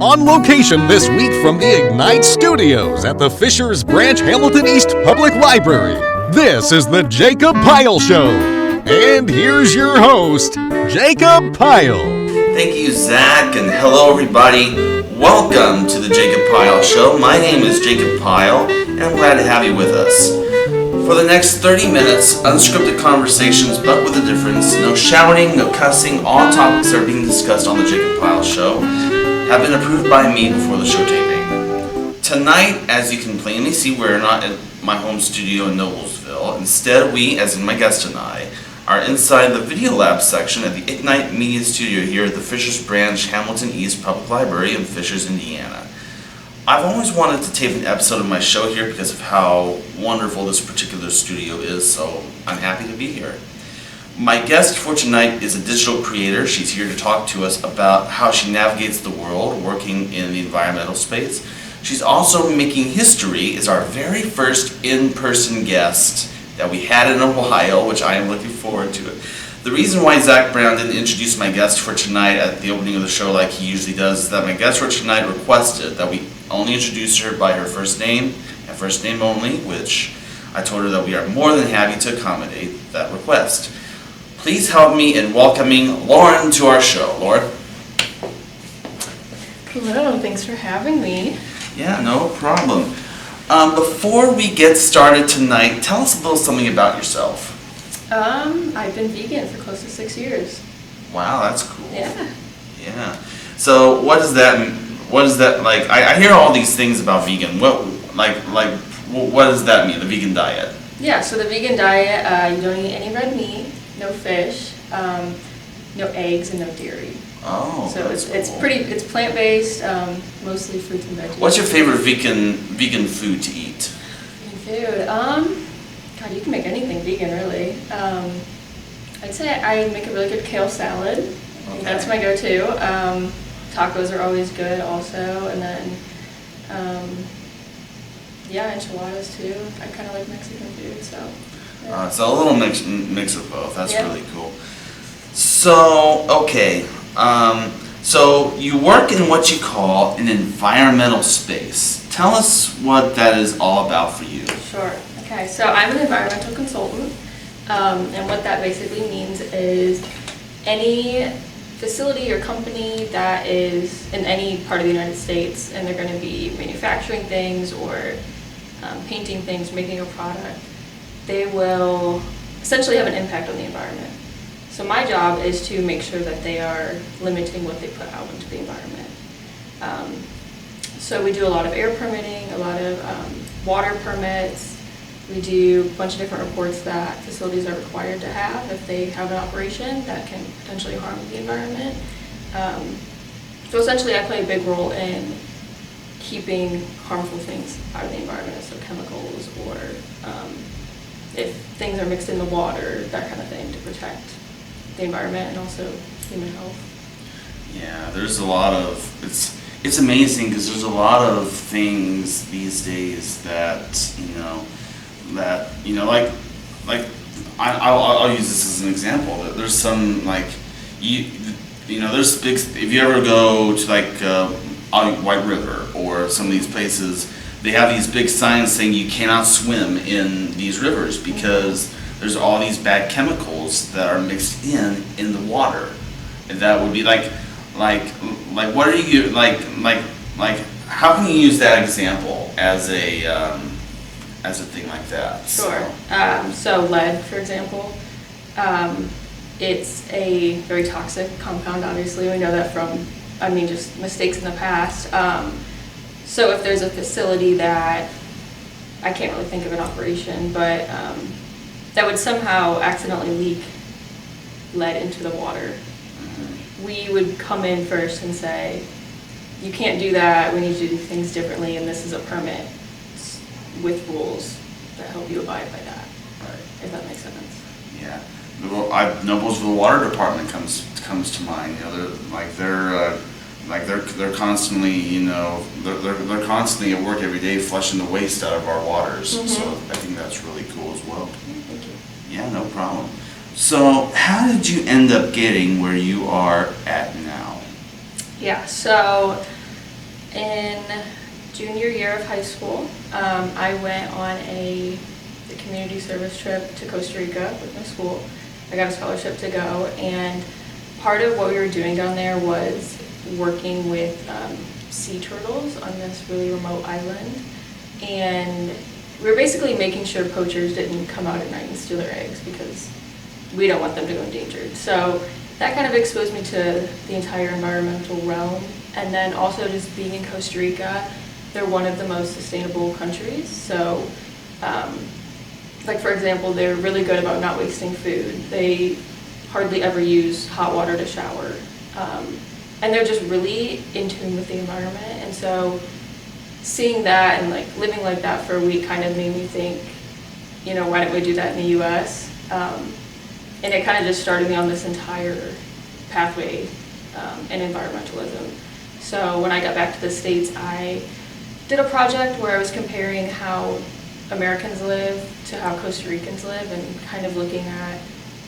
On location this week from the Ignite Studios at the Fishers Branch Hamilton East Public Library, this is the Jacob Pyle Show. And here's your host, Jacob Pyle. Thank you, Zach, and hello, everybody. Welcome to the Jacob Pyle Show. My name is Jacob Pyle, and I'm glad to have you with us. For the next 30 minutes, unscripted conversations, but with a difference. No shouting, no cussing. All topics that are being discussed on the Jacob Pyle Show have been approved by me before the show taping. Tonight, as you can plainly see, we're not at my home studio in Noblesville. Instead, we, as in my guest and I, are inside the Video Lab section at the Ignite Media Studio here at the Fishers Branch Hamilton East Public Library in Fishers, Indiana. I've always wanted to tape an episode of my show here because of how wonderful this particular studio is, so I'm happy to be here. My guest for tonight is a digital creator. She's here to talk to us about how she navigates the world working in the environmental space. She's also making history as our very first in-person guest that we had in a while, which I am looking forward to. The reason why Zach Brown didn't introduce my guest for tonight at the opening of the show like he usually does is that my guest for tonight requested that we only introduce her by her first name and first name only, which I told her that we are more than happy to accommodate that request. Please help me in welcoming Lauren to our show. Lauren? Hello, thanks for having me. Yeah, no problem. Before we get started tonight, tell us a little something about yourself. I've been vegan for close to 6 years. Wow, that's cool. Yeah. Yeah. So what does that like? I hear all these things about vegan. What does that mean? The vegan diet? Yeah. So the vegan diet, you don't eat any red meat, no fish, no eggs, and no dairy. Oh. So it's cool. it's plant-based, mostly fruits and veggies. What's your favorite vegan food to eat? Vegan food. God, you can make anything vegan, really. I'd say I make a really good kale salad. I think that's my go-to. Tacos are always good, also, and then enchiladas too. I kind of like Mexican food, so. Yeah. So a little mix of both. That's really cool. So okay. So you work in what you call an environmental space. Tell us what that is all about for you. Sure. Okay, so I'm an environmental consultant, and what that basically means is any facility or company that is in any part of the United States, and they're going to be manufacturing things or painting things, making a product, they will essentially have an impact on the environment. So my job is to make sure that they are limiting what they put out into the environment. So we do a lot of air permitting, a lot of water permits. We do a bunch of different reports that facilities are required to have if they have an operation that can potentially harm the environment. So essentially I play a big role in keeping harmful things out of the environment, so chemicals or if things are mixed in the water, that kind of thing, to protect the environment and also human health. Yeah, there's a lot of, it's amazing because there's a lot of things these days that, I'll use this as an example. There's some there's big, if you ever go to White River or some of these places, they have these big signs saying you cannot swim in these rivers because there's all these bad chemicals that are mixed in the water. And that would be what are you how can you use that example as a thing like that? Sure. So lead, for example, it's a very toxic compound. Obviously, we know that from just mistakes in the past. So if there's a facility that, I can't really think of an operation, but that would somehow accidentally leak lead into the water, we would come in first and say, you can't do that, we need to do things differently, and this is a permit with rules that help you abide by that. Right. If that makes sense. Yeah. Noblesville Water Department comes to mind. They're constantly, they're constantly at work every day flushing the waste out of our waters. Mm-hmm. So I think that's really cool as well. Thank you. Yeah, no problem. So how did you end up getting where you are at now? Yeah, so in junior year of high school. I went on a community service trip to Costa Rica with my school. I got a scholarship to go, and part of what we were doing down there was working with sea turtles on this really remote island, and we were basically making sure poachers didn't come out at night and steal their eggs because we don't want them to go endangered. So that kind of exposed me to the entire environmental realm, and then also just being in Costa Rica, they're one of the most sustainable countries. So like for example, they're really good about not wasting food. They hardly ever use hot water to shower. And they're just really in tune with the environment. And so seeing that and like living like that for a week kind of made me think, you know, why don't we do that in the US? And it kind of just started me on this entire pathway in environmentalism. So when I got back to the States, I did a project where I was comparing how Americans live to how Costa Ricans live, and kind of looking at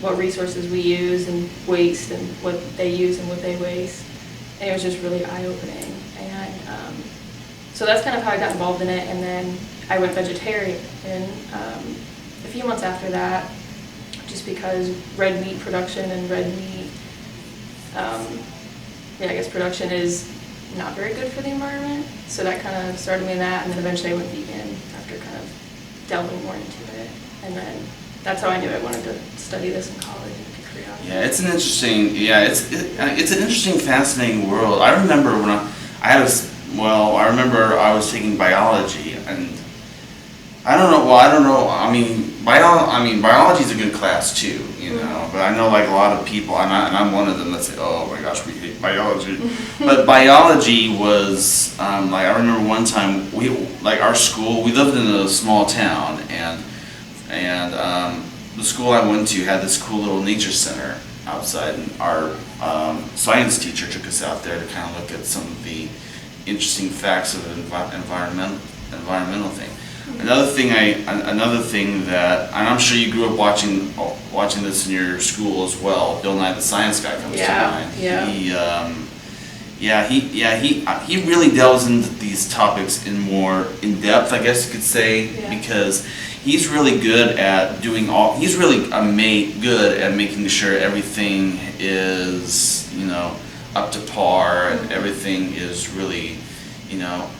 what resources we use and waste and what they use and what they waste. And it was just really eye-opening. And so that's kind of how I got involved in it. And then I went vegetarian a few months after that, just because red meat production and red meat, production is not very good for the environment. So that kind of started me in that, and then eventually I went vegan after kind of delving more into it. And then that's how I knew I wanted to study this in college and get a career out of it. Yeah, it's an interesting, it's an interesting, fascinating world. I remember when I remember I was taking biology, and biology is a good class too, you know, but I know like a lot of people, and I'm one of them that say, oh my gosh, we hate biology. But biology was, like I remember one time, our school, we lived in a small town, and the school I went to had this cool little nature center outside, and our science teacher took us out there to kind of look at some of the interesting facts of the environmental thing. Another thing that, and I'm sure you grew up watching this in your school as well. Bill Nye the Science Guy comes to mind. Yeah. He really delves into these topics in depth, I guess you could say, because he's really good at he's really good at making sure everything is, you know, up to par, and everything is really, you know,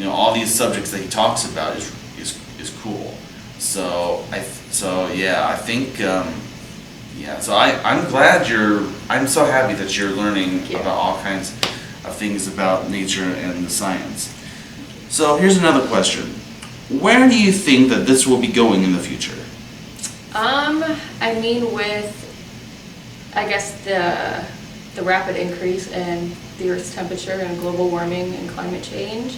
all these subjects that he talks about is cool. So I'm so happy that you're learning about all kinds of things about nature and the science. So here's another question. Where do you think that this will be going in the future? I mean, with, I guess, the rapid increase in the Earth's temperature and global warming and climate change,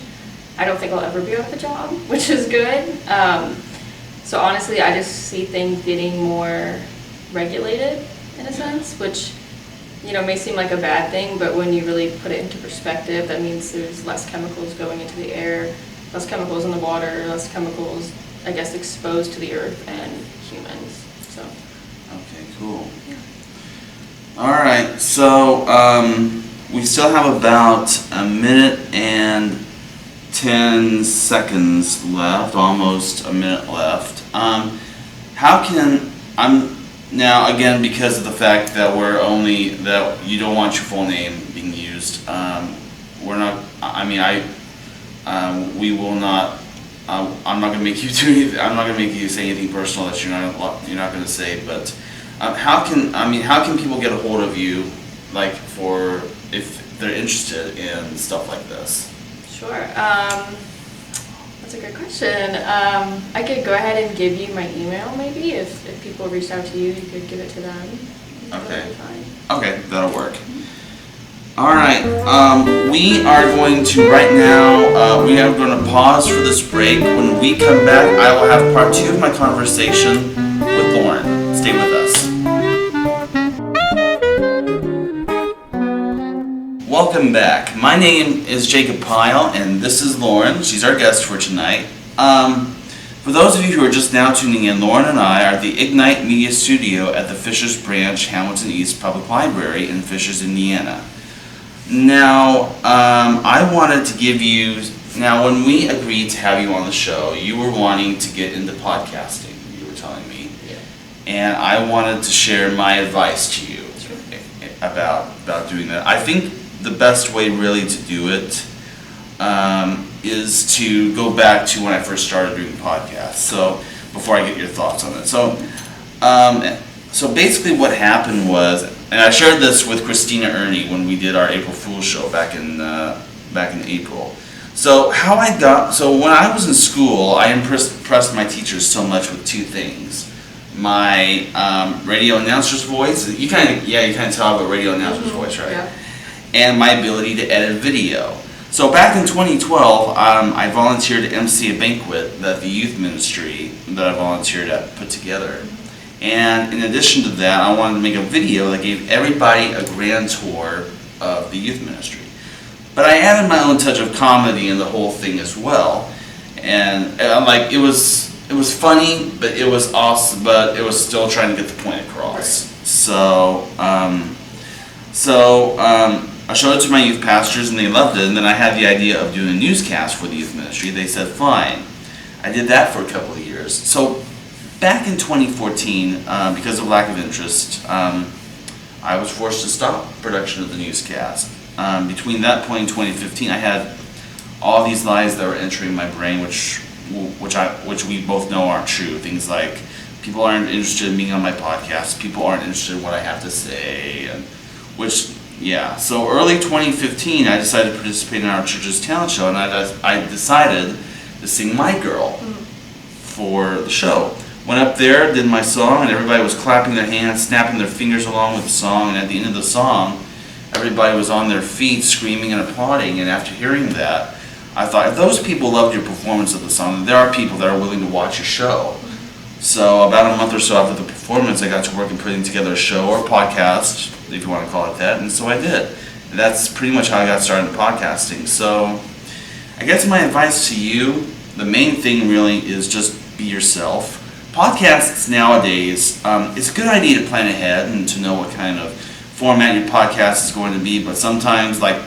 I don't think I'll ever be out of a job, which is good. So honestly, I just see things getting more regulated in a sense, which, you know, may seem like a bad thing, but when you really put it into perspective, that means there's less chemicals going into the air, less chemicals in the water, less chemicals, I guess, exposed to the earth and humans. So. Okay, cool. Yeah. All right, so we still have about a minute and 10 seconds left, almost a minute left. Now again, because of the fact that that you don't want your full name being used, we're not. We will not. I'm not going to make you do anything. I'm not going to make you say anything personal that you're not going to say. But how can people get a hold of you, like if they're interested in stuff like this? Sure. That's a good question. I could go ahead and give you my email, maybe. If people reached out to you, you could give it to them. Okay. Okay, that'll work. All right. We are going to right now. We are going to pause for this break. When we come back, I will have part 2 of my conversation with Lauren. Stay with us. Welcome back. My name is Jacob Pyle, and this is Lauren. She's our guest for tonight. For those of you who are just now tuning in, Lauren and I are at the Ignite Media Studio at the Fishers Branch Hamilton East Public Library in Fishers, Indiana. Now, I wanted to give you. Now, when we agreed to have you on the show, you were wanting to get into podcasting. You were telling me, Yeah. and I wanted to share my advice to you about doing that. I think the best way really to do it is to go back to when I first started doing podcasts. So before I get your thoughts on it, so basically what happened was, and I shared this with Christina Ernie when we did our April Fool's show back in April. So when I was in school, I impressed my teachers so much with two things: my radio announcer's voice. You kind of tell I have a radio announcer's voice, right? Yeah. And my ability to edit video. So back in 2012, I volunteered to MC a banquet that the youth ministry that I volunteered at put together. And in addition to that, I wanted to make a video that gave everybody a grand tour of the youth ministry. But I added my own touch of comedy in the whole thing as well. And it was funny, but it was awesome, but it was still trying to get the point across. So I showed it to my youth pastors and they loved it, and then I had the idea of doing a newscast for the youth ministry. They said fine. I did that for a couple of years. So back in 2014, because of lack of interest, I was forced to stop production of the newscast. Between that point and 2015, I had all these lies that were entering my brain, which we both know aren't true. Things like people aren't interested in being on my podcast, people aren't interested in what I have to say, So early 2015, I decided to participate in our church's talent show, and I decided to sing My Girl for the show. Went up there, did my song, and everybody was clapping their hands, snapping their fingers along with the song, and at the end of the song, everybody was on their feet screaming and applauding. And after hearing that, I thought, if those people loved your performance of the song, then there are people that are willing to watch your show. So about a month or so after the performance, I got to work in putting together a show or podcast, if you want to call it that, and so I did. And that's pretty much how I got started in podcasting. So I guess my advice to you, the main thing really is just be yourself. Podcasts nowadays, it's a good idea to plan ahead and to know what kind of format your podcast is going to be, but sometimes, like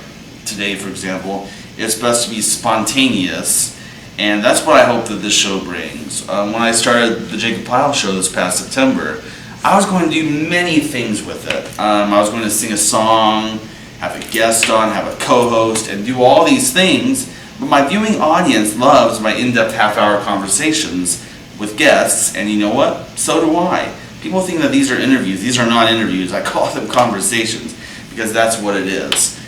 today for example, it's best to be spontaneous, and that's what I hope that this show brings. When I started the Jacob Pyle show this past September, I was going to do many things with it. I was going to sing a song, have a guest on, have a co-host, and do all these things, but my viewing audience loves my in-depth half-hour conversations with guests, and you know what? So do I. People think that these are interviews. These are not interviews. I call them conversations because that's what it is.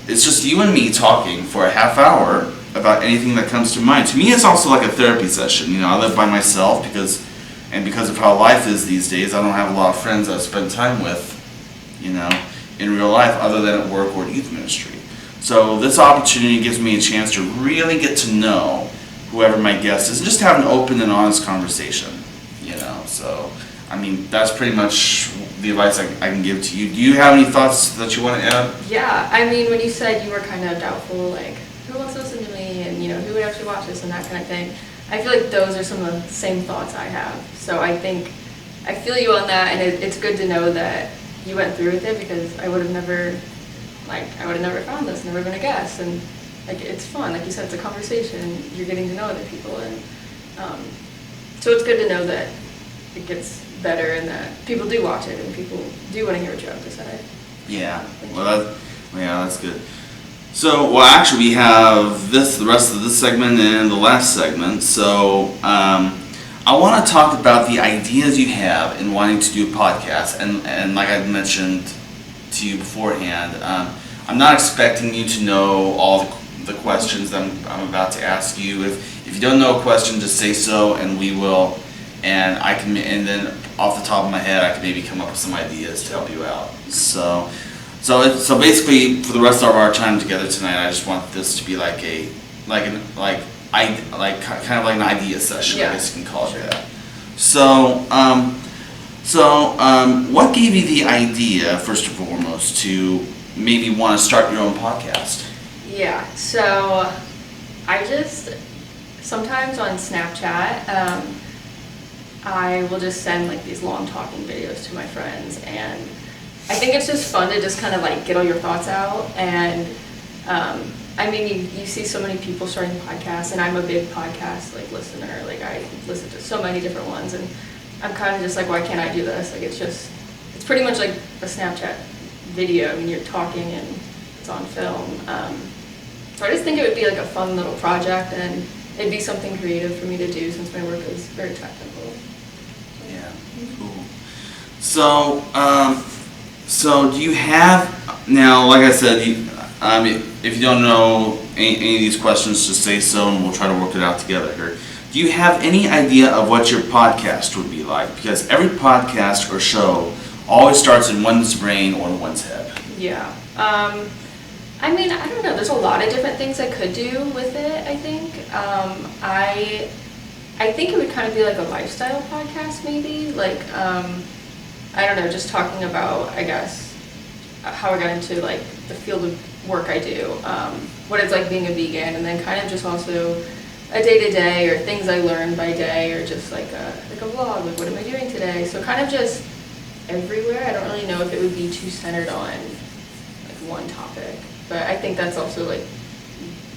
It's just you and me talking for a half hour about anything that comes to mind. To me, it's also like a therapy session. I live by myself because of how life is these days. I don't have a lot of friends that I spend time with, in real life other than at work or at youth ministry. So this opportunity gives me a chance to really get to know whoever my guest is and just have an open and honest conversation, So, that's pretty much the advice I can give to you. Do you have any thoughts that you want to add? Yeah, when you said you were kind of doubtful, like, who wants to listen to me, and, who would actually watch this, and that kind of thing, I feel like those are some of the same thoughts I have. So I think I feel you on that, and it's good to know that you went through with it, because I would have never found this, never been a guest, and, it's fun. Like you said, it's a conversation. You're getting to know other people, and so it's good to know that it gets better and that people do watch it and people do want to hear what you have to say. Yeah, that's good. So, actually we have the rest of this segment and the last segment. So, I want to talk about the ideas you have in wanting to do a podcast, and like I mentioned to you beforehand, I'm not expecting you to know all the questions that I'm about to ask you. If you don't know a question, just say so, and we will. And then off the top of my head, I can maybe come up with some ideas to help you out. So basically, for the rest of our time together tonight, I just want this to be like kind of like an idea session. Yeah. I guess you can call it that. So what gave you the idea, first and foremost, to maybe want to start your own podcast? Yeah. So I just sometimes on Snapchat. I will just send these long talking videos to my friends, and I think it's just fun to just kind of like get all your thoughts out. And I mean, you see so many people starting podcasts, and I'm a big podcast like listener. Like I listen to so many different ones, and I'm kind of just like, why can't I do this? Like it's pretty much like a Snapchat video. I mean, you're talking and it's on film. So I just think it would be like a fun little project, and it'd be something creative for me to do since my work is very technical. Yeah, cool. So do you have, now, like I said, if you don't know any of these questions, just say so and we'll try to work it out together here. Do you have any idea of what your podcast would be like? Because every podcast or show always starts in one's brain or one's head. Yeah. I mean, I don't know. There's a lot of different things I could do with it, I think. I think it would kind of be like a lifestyle podcast, maybe. Like, I don't know, just talking about, I guess, how I got into, like, the field of work I do, what it's like being a vegan, and then kind of just also a day-to-day or things I learned by day, or just like a vlog, like what am I doing today? So kind of just everywhere. I don't really know if it would be too centered on like one topic, but I think that's also like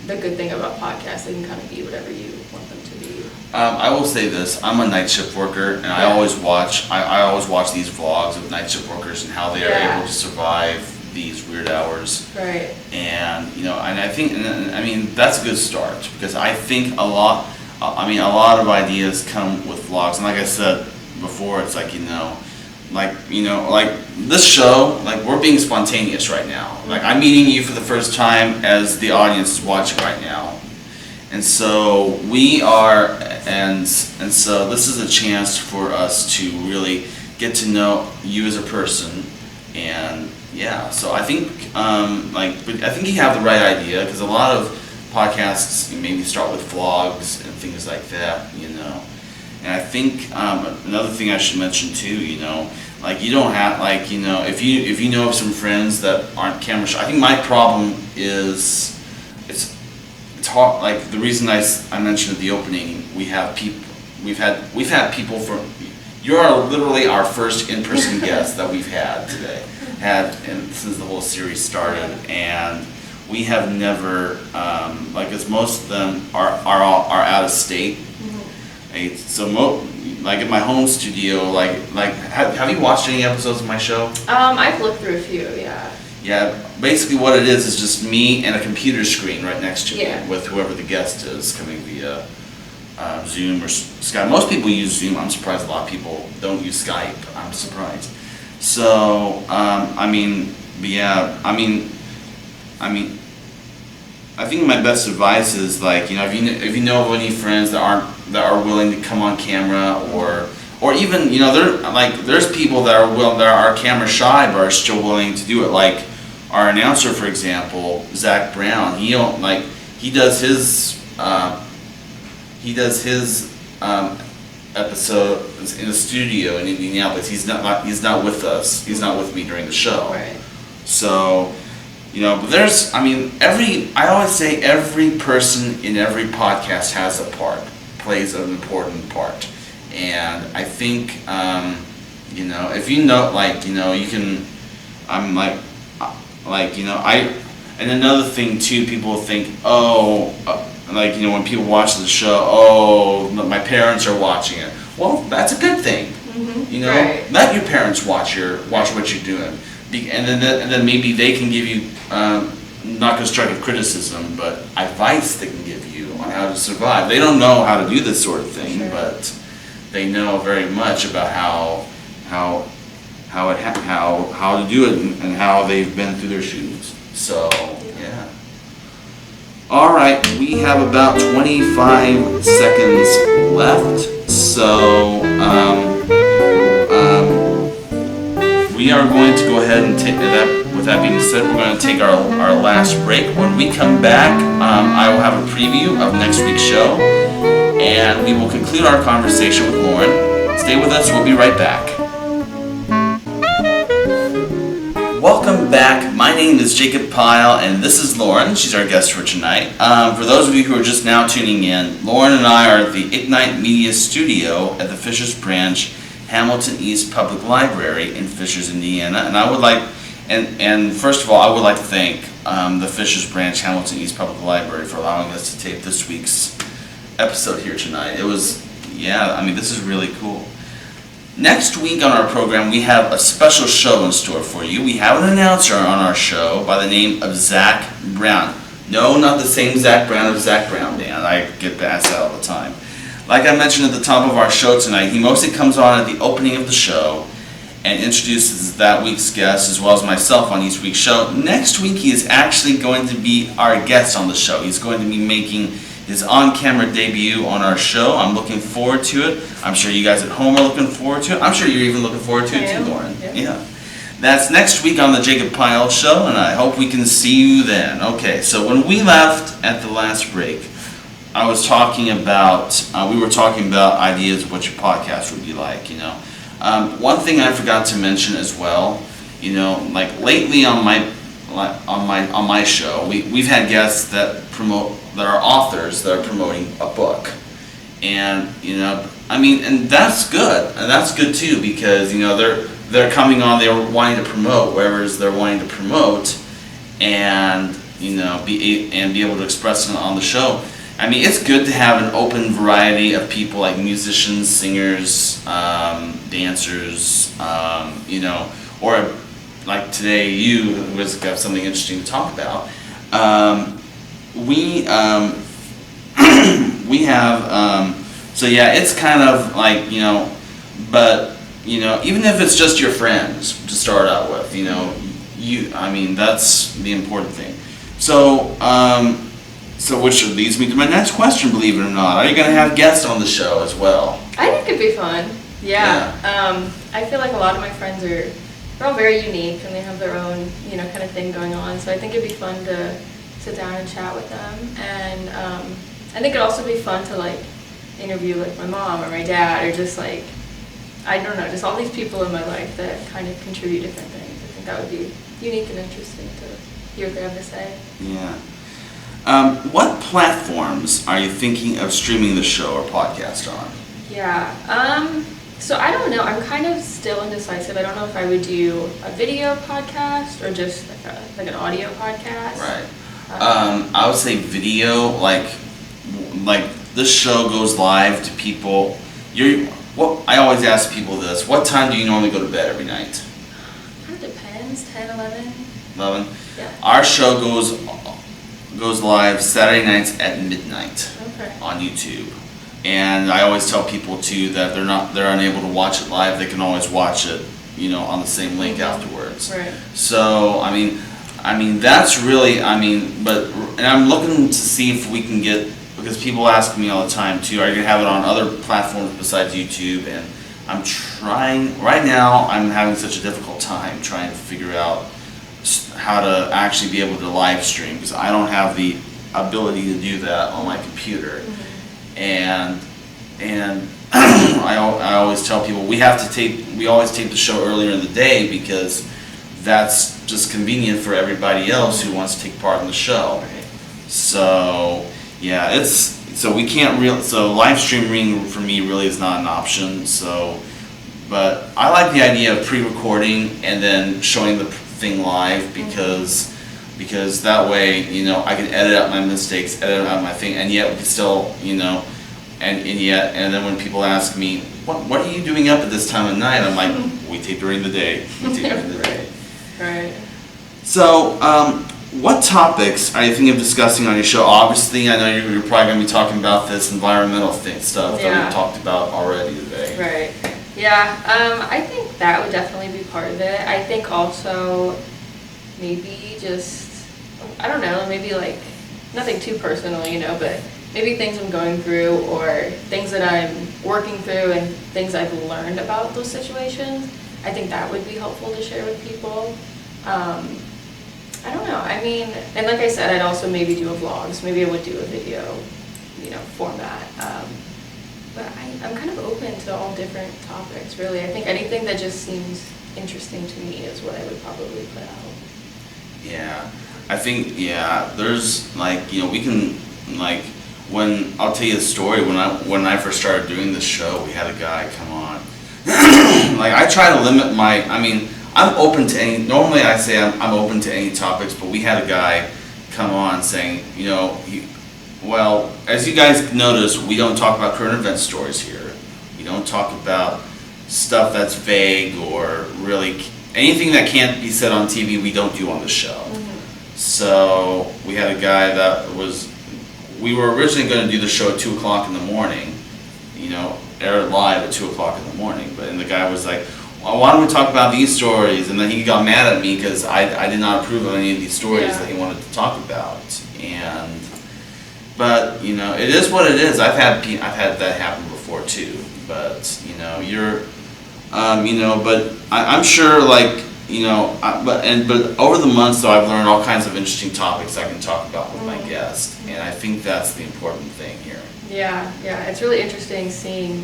the good thing about podcasts. They can kind of be whatever you want them to be. I will say this: I'm a night shift worker, and I always watch these vlogs of night shift workers and how they are able to survive these weird hours. Right. And and I think, I mean, that's a good start, because I think a lot of ideas come with vlogs, and like I said before, it's like like this show, like we're being spontaneous right now. Like I'm meeting you for the first time as the audience is watching right now. And so we are, and so this is a chance for us to really get to know you as a person. And yeah, so I think but I think you have the right idea, because a lot of podcasts maybe start with vlogs and things like that, And I think another thing I should mention too, like you don't have, like, if you know of some friends that aren't camera shy. I think my problem is it's hard. Like the reason I mentioned at the opening, we've had people from. You are literally our first in-person guest that we've had today, since the whole series started, and we have never, as most of them are out of state. Mm-hmm. So like in my home studio, have you watched any episodes of my show? I've looked through a few, yeah. Yeah, basically what it is just me and a computer screen right next to me with whoever the guest is coming via Zoom or Skype. Most people use Zoom. I'm surprised a lot of people don't use Skype. I'm surprised. So, I think my best advice is if you know of any friends that are willing to come on camera, or even there's people that are camera shy but are still willing to do it. Like our announcer, for example, Zach Brown. He does his episode in the studio in Indianapolis. He's not with us. He's not with me during the show. Right. So, but there's, I always say every person in every podcast has a part, plays an important part. And I think, if you can, and another thing too, people think, when people watch the show, my parents are watching it. Well, that's a good thing. Mm-hmm. Right. Let your parents watch what you're doing, and then maybe they can give you not constructive criticism, but advice they can give you on how to survive. They don't know how to do this sort of thing, but they know very much about how to do it and how they've been through their shoes. So yeah. All right, we have about 25 seconds left, so we are going to go ahead and take that. With that being said, we're going to take our last break. When we come back, I will have a preview of next week's show, and we will conclude our conversation with Lauren. Stay with us, we'll be right back. Welcome back. My name is Jacob Pyle, and this is Lauren. She's our guest for tonight. For those of you who are just now tuning in, Lauren and I are at the Ignite Media Studio at the Fishers Branch Hamilton East Public Library in Fishers, Indiana. And I would like, and first of all, I would like to thank the Fishers Branch Hamilton East Public Library for allowing us to tape this week's episode here tonight. It was, yeah, I mean, this is really cool. Next week on our program, we have a special show in store for you. We have an announcer on our show by the name of Zach Brown. No, not the same Zach Brown of Zach Brown Band. I get asked that all the time. Like I mentioned at the top of our show tonight, he mostly comes on at the opening of the show and introduces that week's guest as well as myself on each week's show. Next week, he is actually going to be our guest on the show. He's going to be making his on-camera debut on our show. I'm looking forward to it. I'm sure you guys at home are looking forward to it. I'm sure you're even looking forward to it too, Lauren. Yeah. That's next week on the Jacob Pyle Show, and I hope we can see you then. Okay, so when we left at the last break, I was talking about, we were talking about ideas of what your podcast would be like, you know. One thing I forgot to mention as well, you know, like lately on my show, we've had guests that are authors that are promoting a book. And, you know, I mean, and that's good. And that's good too, because, you know, they're coming on, they're wanting to promote wherever they're wanting to promote, and, you know, be able to express it on the show. I mean, it's good to have an open variety of people, like musicians, singers, dancers, you know, or like today, you who has got something interesting to talk about. We have, so yeah, it's kind of like, you know, but, you know, even if it's just your friends to start out with, you know, I mean, that's the important thing. So, which leads me to my next question, believe it or not. Are you going to have guests on the show as well? I think it'd be fun. Yeah. I feel like a lot of my friends they're all very unique and they have their own, you know, kind of thing going on. So I think it'd be fun to sit down and chat with them. And I think it'd also be fun to like interview like my mom or my dad, or just like, I don't know, just all these people in my life that kind of contribute different things. I think that would be unique and interesting to hear what they have to say. Yeah. What platforms are you thinking of streaming the show or podcast on? Yeah, so I don't know. I'm kind of still indecisive. I don't know if I would do a video podcast or just like an audio podcast. Right. I would say video, like this show goes live to people. I always ask people this. What time do you normally go to bed every night? Kind of depends. 10, 11. 11? Yeah. Our show goes live Saturday nights at midnight on YouTube. And I always tell people too that they're unable to watch it live. They can always watch it, you know, on the same link afterwards. Right. So I mean that's really, and I'm looking to see if we can get, because people ask me all the time too, are you gonna have it on other platforms besides YouTube? And I'm trying right now. I'm having such a difficult time trying to figure out how to actually be able to live stream, because I don't have the ability to do that on my computer. And I always tell people we always tape the show earlier in the day, because that's just convenient for everybody else who wants to take part in the show. So yeah, so live streaming for me really is not an option. So, but I like the idea of pre-recording and then showing the thing live, because that way, you know, I can edit out my mistakes, edit out my thing, and yet we can still, you know, and then when people ask me, what are you doing up at this time of night? I'm like, we tape during the day. Right. So, what topics are you thinking of discussing on your show? Obviously, I know you're probably going to be talking about this environmental stuff that we've talked about already today. Right. Yeah, I think that would definitely be part of it. I think also maybe just, I don't know, maybe like nothing too personal, you know, but maybe things I'm going through or things that I'm working through and things I've learned about those situations. I think that would be helpful to share with people. I don't know, I mean, and like I said, I'd also maybe do a vlog, so maybe I would do a video, you know, format. But I'm kind of open to all different topics, really. I think anything that just seems interesting to me is what I would probably put out. Yeah, I think, there's like, you know, we can, like, I'll tell you a story, when I first started doing this show, we had a guy come on like I try to limit my. I mean, I'm open to any. Normally, I say I'm open to any topics, but we had a guy come on saying, you know, well, as you guys notice, we don't talk about current event stories here. We don't talk about stuff that's vague or really anything that can't be said on TV. We don't do on the show. Mm-hmm. So we had a guy that was. We were originally going to do the show at 2 o'clock in the morning, you know, air it live at 2 o'clock in the morning. But and the guy was like, well, why don't we talk about these stories? And then he got mad at me because I did not approve of any of these stories that he wanted to talk about. But you know, it is what it is. I've had that happen before too. But you know, but I'm sure like. You know, but over the months though, I've learned all kinds of interesting topics I can talk about with my guest, and I think that's the important thing here. Yeah, it's really interesting seeing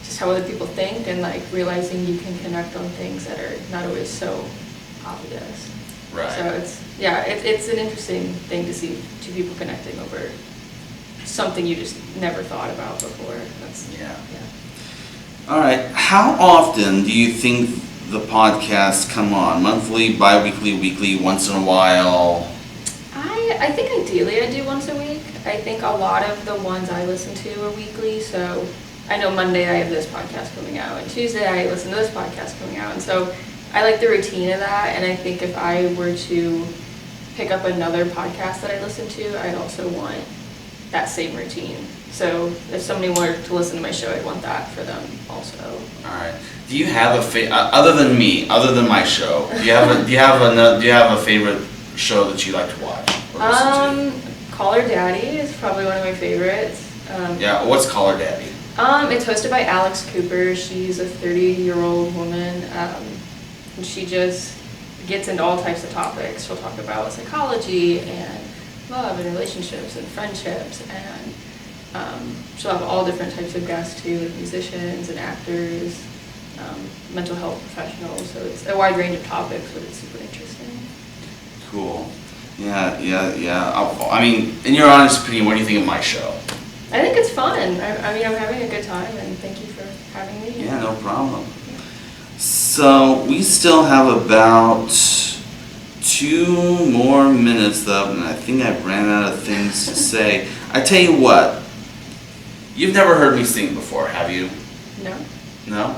just how other people think and like realizing you can connect on things that are not always so obvious. Right. So it's an interesting thing to see two people connecting over something you just never thought about before. Yeah. All right. How often do you think the podcasts come on? Monthly, bi-weekly, weekly, once in a while? I think ideally I do once a week. I think a lot of the ones I listen to are weekly, so I know Monday I have this podcast coming out, and Tuesday I listen to this podcast coming out, and so I like the routine of that, and I think if I were to pick up another podcast that I listen to, I'd also want that same routine. So if somebody were to listen to my show, I'd want that for them also. All right. Do you have other than my show? Do you have a favorite show that you like to watch or listen to? Call Her Daddy is probably one of my favorites. What's Call Her Daddy? It's hosted by Alex Cooper. She's a 30-year-old woman, and she just gets into all types of topics. She'll talk about psychology and love and relationships and friendships, and she'll have all different types of guests too, like musicians and actors, mental health professionals. So it's a wide range of topics, but it's super interesting. Cool. Yeah. I mean, in your honest opinion, what do you think of my show? I think it's fun. I mean, I'm having a good time, and thank you for having me. Yeah, no problem. So we still have about 2 more minutes left, and I think I ran out of things to say. I tell you what, you've never heard me sing before, have you? No. No?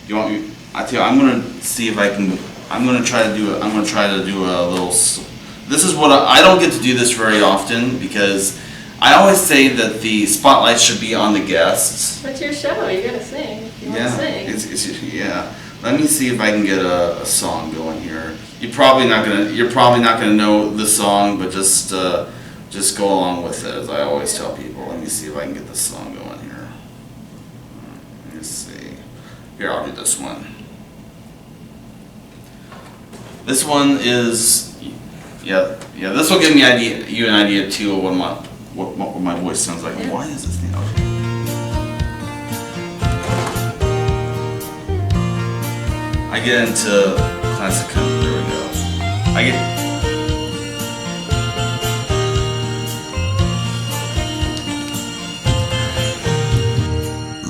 You want me? I tell you, I'm gonna see if I can. I'm gonna try to do a little. This is what I don't get to do this very often because I always say that the spotlight should be on the guests. It's your show. You gotta sing. You want to sing. Yeah. Let me see if I can get a song going here. You're probably not gonna know the song, but just go along with it, as I always tell people. Let me see if I can get this song going here. Let me see. Here, I'll do this one. This one is, this will give me you an idea too of what my voice sounds like. Yeah. Why is this thing out? I get into classic country. There we go.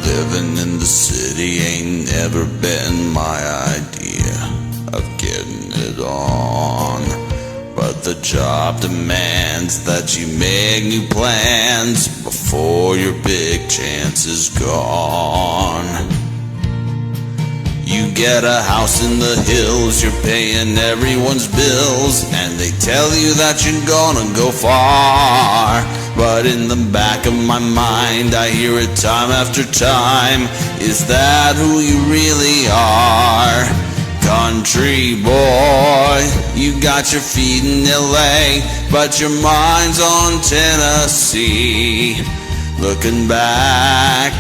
Living in the city ain't never been my idea of getting it on. But the job demands that you make new plans before your big chance is gone. You get a house in the hills, you're paying everyone's bills, and they tell you that you're gonna go far. But in the back of my mind, I hear it time after time, is that who you really are? Country boy, you got your feet in LA, but your mind's on Tennessee. Looking back,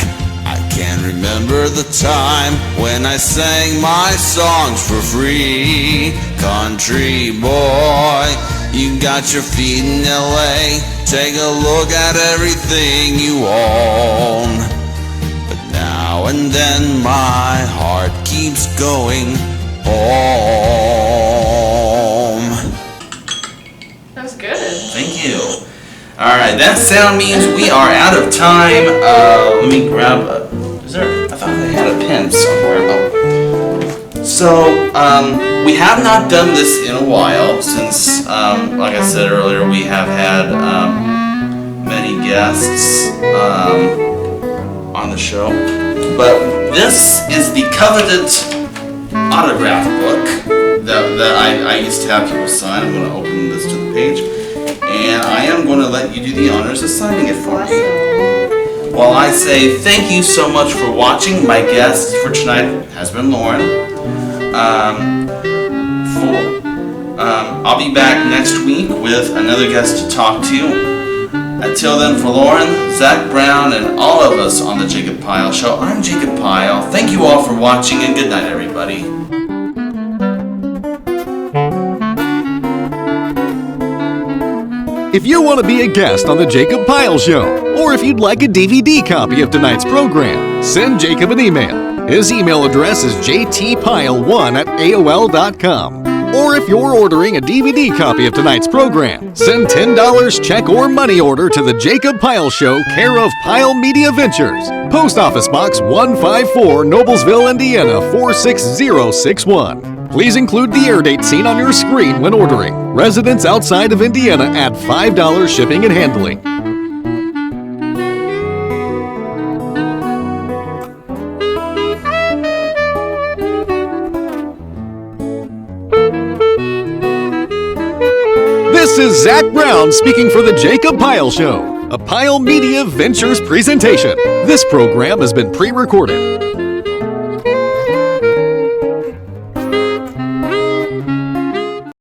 I can't remember the time when I sang my songs for free. Country boy, you got your feet in LA, take a look at everything you own. But now and then my heart keeps going home. That was good. Thank you. Alright, that sound means we are out of time. Let me grab I thought I had a pen somewhere. Oh. So, we have not done this in a while since, like I said earlier, we have had many guests on the show. But this is the coveted autograph book that I used to have people sign. I'm going to open this to the page, and I am going to let you do the honors of signing it for me. While I say thank you so much for watching, my guest for tonight has been Lauren. I'll be back next week with another guest to talk to. Until then, for Lauren, Zach Brown, and all of us on the Jacob Pyle Show, I'm Jacob Pyle. Thank you all for watching, and good night, everybody. If you want to be a guest on the Jacob Pyle Show, or if you'd like a DVD copy of tonight's program, send Jacob an email. His email address is jtpyle1@aol.com. Or if you're ordering a DVD copy of tonight's program, send $10 check or money order to the Jacob Pyle Show, care of Pyle Media Ventures. Post Office Box 154, Noblesville, Indiana 46061. Please include the air date seen on your screen when ordering. Residents outside of Indiana add $5 shipping and handling. This is Zach Brown speaking for the Jacob Pyle Show, a Pyle Media Ventures presentation. This program has been pre-recorded.